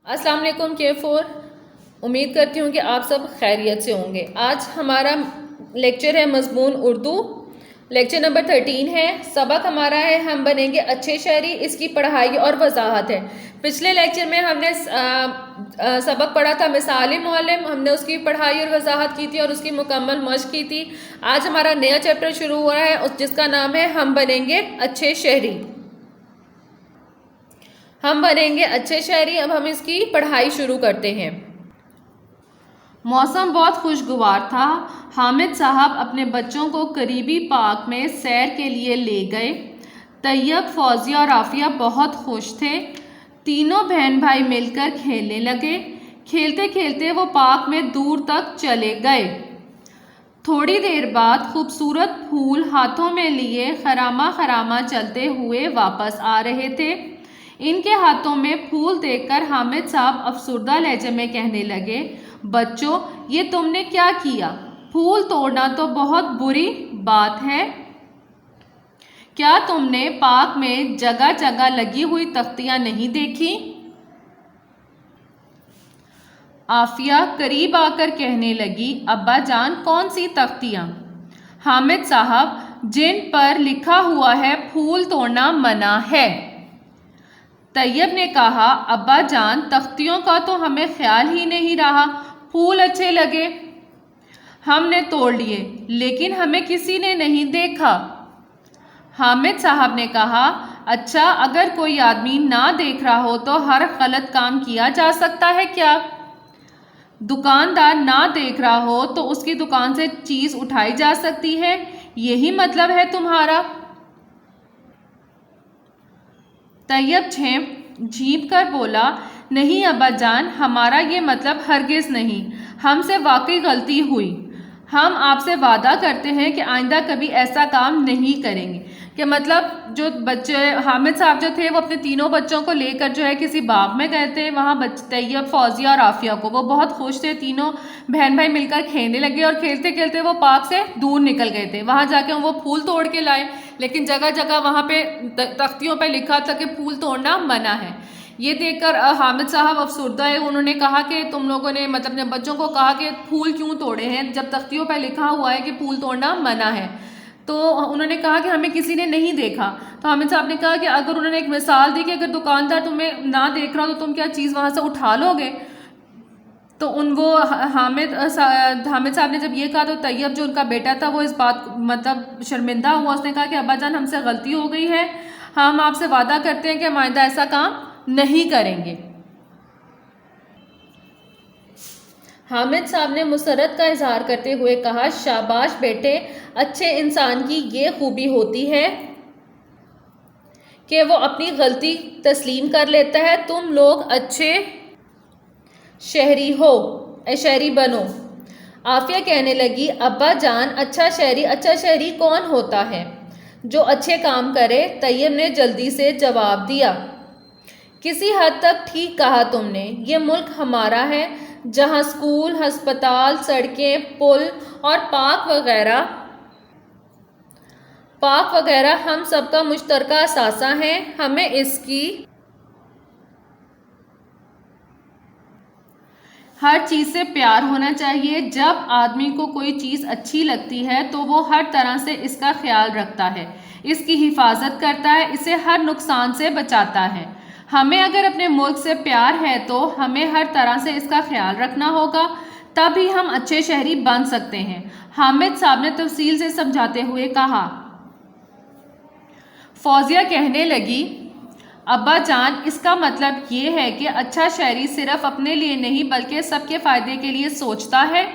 السلام علیکم K4. امید کرتی ہوں کہ آپ سب خیریت سے ہوں گے. آج ہمارا لیکچر ہے مضمون اردو. لیکچر نمبر 13 ہے. سبق ہمارا ہے ہم بنیں گے اچھے شہری. اس کی پڑھائی اور وضاحت ہے. پچھلے لیکچر میں ہم نے سبق پڑھا تھا مثال معلم. ہم نے اس کی پڑھائی اور وضاحت کی تھی اور اس کی مکمل مشق کی تھی. آج ہمارا نیا چیپٹر شروع ہو رہا ہے جس کا نام ہے ہم بنیں گے اچھے شہری. ہم بنیں گے اچھے شہری. اب ہم اس کی پڑھائی شروع کرتے ہیں. موسم بہت خوشگوار تھا. حامد صاحب اپنے بچوں کو قریبی پارک میں سیر کے لیے لے گئے. طیب، فوزیہ اور عافیہ بہت خوش تھے. تینوں بہن بھائی مل کر کھیلنے لگے. کھیلتے کھیلتے وہ پارک میں دور تک چلے گئے. تھوڑی دیر بعد خوبصورت پھول ہاتھوں میں لیے خرامہ خرامہ چلتے ہوئے واپس آ رہے تھے. ان کے ہاتھوں میں پھول دیکھ کر حامد صاحب افسردہ لہجے میں کہنے لگے، بچوں یہ تم نے کیا کیا؟ پھول توڑنا تو بہت بری بات ہے. کیا تم نے پارک میں جگہ جگہ لگی ہوئی تختیاں نہیں دیکھی؟ عافیہ قریب آ کر کہنے لگی، ابا جان کون سی تختیاں؟ حامد صاحب، جن پر لکھا ہوا ہے پھول توڑنا منع ہے. طیب نے کہا، ابا جان تختیوں کا تو ہمیں خیال ہی نہیں رہا. پھول اچھے لگے ہم نے توڑ لیے لیکن ہمیں کسی نے نہیں دیکھا. حامد صاحب نے کہا، اچھا اگر کوئی آدمی نہ دیکھ رہا ہو تو ہر غلط کام کیا جا سکتا ہے کیا؟ دکاندار نہ دیکھ رہا ہو تو اس کی دکان سے چیز اٹھائی جا سکتی ہے، یہی مطلب ہے تمہارا؟ طیب جھیپ کر بولا، نہیں ابا جان، ہمارا یہ مطلب ہرگز نہیں. ہم سے واقعی غلطی ہوئی. ہم آپ سے وعدہ کرتے ہیں کہ آئندہ کبھی ایسا کام نہیں کریں گے. کہ مطلب جو بچے حامد صاحب جو تھے وہ اپنے تینوں بچوں کو لے کر جو ہے کسی باغ میں گئے تھے. وہاں طیب، فوزیہ اور عافیہ کو وہ بہت خوش تھے. تینوں بہن بھائی مل کر کھیلنے لگے اور کھیلتے کھیلتے وہ پارک سے دور نکل گئے تھے. وہاں جا کے وہ پھول توڑ کے لائے لیکن جگہ جگہ وہاں پہ تختیوں پہ لکھا تھا کہ پھول توڑنا منع ہے. یہ دیکھ کر حامد صاحب افسردہ ہے. انہوں نے کہا کہ تم لوگوں نے مطلب اپنے بچوں کو کہا کہ پھول کیوں توڑے ہیں جب تختیوں پہ لکھا ہوا ہے کہ پھول توڑنا منع ہے. تو انہوں نے کہا کہ ہمیں کسی نے نہیں دیکھا. تو حامد صاحب نے کہا کہ اگر انہوں نے ایک مثال دی کہ اگر دکاندار تمہیں نہ دیکھ رہا ہو تو تم کیا چیز وہاں سے اٹھا لو گے؟ تو حامد صاحب نے جب یہ کہا تو طیب جو ان کا بیٹا تھا وہ اس بات مطلب شرمندہ ہوا. اس نے کہا کہ ابا جان ہم سے غلطی ہو گئی ہے. ہم آپ سے وعدہ کرتے ہیں کہ ہم آئندہ ایسا کام نہیں کریں گے. حامد صاحب نے مسرت کا اظہار کرتے ہوئے کہا، شاباش بیٹے، اچھے انسان کی یہ خوبی ہوتی ہے کہ وہ اپنی غلطی تسلیم کر لیتا ہے. تم لوگ اچھے شہری بنو. عافیہ کہنے لگی، ابا جان اچھا شہری کون ہوتا ہے؟ جو اچھے کام کرے. طیب نے جلدی سے جواب دیا، کسی حد تک ٹھیک کہا تم نے. یہ ملک ہمارا ہے جہاں اسکول، ہسپتال، سڑکیں، پل اور پارک وغیرہ ہم سب کا مشترکہ اثاثہ ہیں. ہمیں اس کی ہر چیز سے پیار ہونا چاہیے. جب آدمی کو کوئی چیز اچھی لگتی ہے تو وہ ہر طرح سے اس کا خیال رکھتا ہے، اس کی حفاظت کرتا ہے، اسے ہر نقصان سے بچاتا ہے. ہمیں اگر اپنے ملک سے پیار ہے تو ہمیں ہر طرح سے اس کا خیال رکھنا ہوگا، تب ہی ہم اچھے شہری بن سکتے ہیں. حامد صاحب نے تفصیل سے سمجھاتے ہوئے کہا. فوزیہ کہنے لگی، ابا جان اس کا مطلب یہ ہے کہ اچھا شہری صرف اپنے لیے نہیں بلکہ سب کے فائدے کے لیے سوچتا ہے،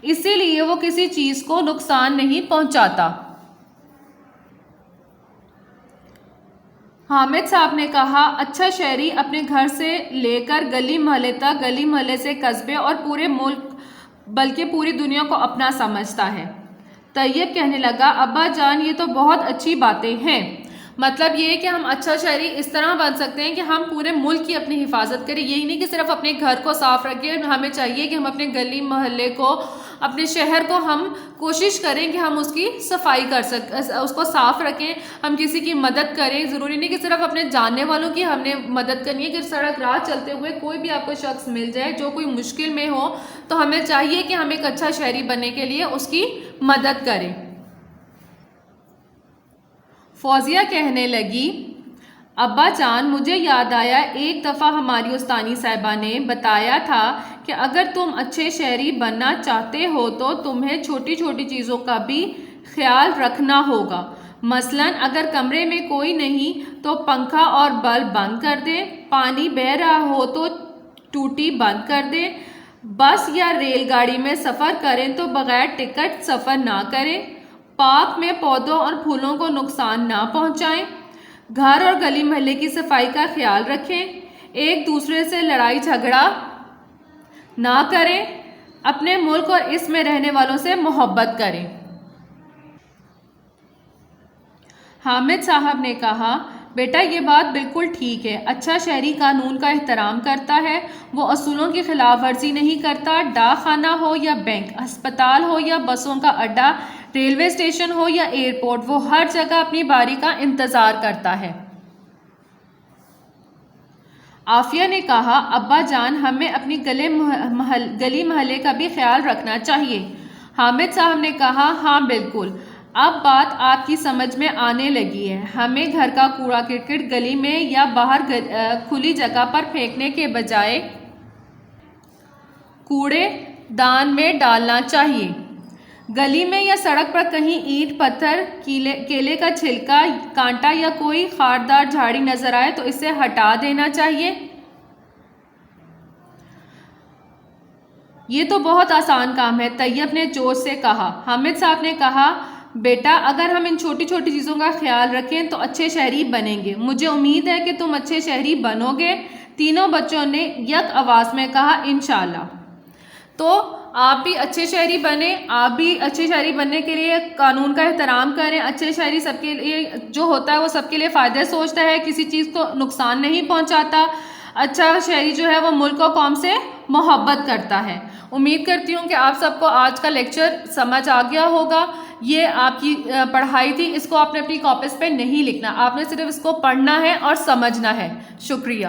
اسی لیے وہ کسی چیز کو نقصان نہیں پہنچاتا. حامد صاحب نے کہا، اچھا شہری اپنے گھر سے لے کر گلی محلے تک، گلی محلے سے قصبے اور پورے ملک بلکہ پوری دنیا کو اپنا سمجھتا ہے. طیب کہنے لگا، ابا جان یہ تو بہت اچھی باتیں ہیں. مطلب یہ ہے کہ ہم اچھا شہری اس طرح بن سکتے ہیں کہ ہم پورے ملک کی اپنی حفاظت کریں. یہی نہیں کہ صرف اپنے گھر کو صاف رکھیں, ہمیں چاہیے کہ ہم اپنے گلی محلے کو, اپنے شہر کو ہم کوشش کریں کہ ہم اس کی صفائی کر اس کو صاف رکھیں, ہم کسی کی مدد کریں. ضروری نہیں کہ صرف اپنے جاننے والوں کی ہم نے مدد کرنی ہے. کہ سڑک راہ چلتے ہوئے کوئی بھی آپ کو شخص مل جائے جو کوئی مشکل میں ہو, تو ہمیں چاہیے کہ ہم ایک اچھا شہری بننے کے لیے اس کی مدد کریں. فوزیہ کہنے لگی, ابا جان مجھے یاد آیا ایک دفعہ ہماری استانی صاحبہ نے بتایا تھا کہ اگر تم اچھے شہری بننا چاہتے ہو تو تمہیں چھوٹی چھوٹی چیزوں کا بھی خیال رکھنا ہوگا. مثلاً اگر کمرے میں کوئی نہیں تو پنکھا اور بلب بند کر دیں, پانی بہہ رہا ہو تو ٹوٹی بند کر دیں, بس یا ریل گاڑی میں سفر کریں تو بغیر ٹکٹ سفر نہ کریں, پارک میں پودوں اور پھولوں کو نقصان نہ پہنچائیں, گھر اور گلی محلے کی صفائی کا خیال رکھیں, ایک دوسرے سے لڑائی جھگڑا نہ کریں, اپنے ملک اور اس میں رہنے والوں سے محبت کریں. حامد صاحب نے کہا, بیٹا یہ بات بالکل ٹھیک ہے. اچھا شہری قانون کا احترام کرتا ہے, وہ اصولوں کی خلاف ورزی نہیں کرتا. ڈاک خانہ ہو یا بینک, ہسپتال ہو یا بسوں کا اڈہ, ریلوے اسٹیشن ہو یا ایئرپورٹ, وہ ہر جگہ اپنی باری کا انتظار کرتا ہے. عافیہ نے کہا, ابا جان ہمیں اپنی گلی محلے کا بھی خیال رکھنا چاہیے. حامد صاحب نے کہا, ہاں بالکل, اب بات آپ کی سمجھ میں آنے لگی ہے. ہمیں گھر کا کوڑا کرکٹ گلی میں یا باہر کھلی جگہ پر پھینکنے کے بجائے کوڑے دان میں ڈالنا چاہیے. گلی میں یا سڑک پر کہیں اینٹ, پتھر, کیلے کا چھلکا, کانٹا یا کوئی خاردار جھاڑی نظر آئے تو اسے ہٹا دینا چاہیے. یہ تو بہت آسان کام ہے, طیب نے جوش سے کہا. حامد صاحب نے کہا, بیٹا اگر ہم ان چھوٹی چھوٹی چیزوں کا خیال رکھیں تو اچھے شہری بنیں گے. مجھے امید ہے کہ تم اچھے شہری بنو گے. تینوں بچوں نے یک آواز میں کہا, انشاءاللہ. تو آپ بھی اچھے شہری بنیں, آپ بھی اچھے شہری بننے کے لیے قانون کا احترام کریں. اچھے شہری سب کے لیے جو ہوتا ہے وہ سب کے لیے فائدے سوچتا ہے, کسی چیز کو نقصان نہیں پہنچاتا. اچھا شہری جو ہے وہ ملک و قوم سے محبت کرتا ہے. امید کرتی ہوں کہ آپ سب کو آج کا لیکچر سمجھ آ گیا ہوگا. یہ آپ کی پڑھائی تھی, اس کو آپ نے اپنی کاپیز پہ نہیں لکھنا, آپ نے صرف اس کو پڑھنا ہے اور سمجھنا ہے. شکریہ.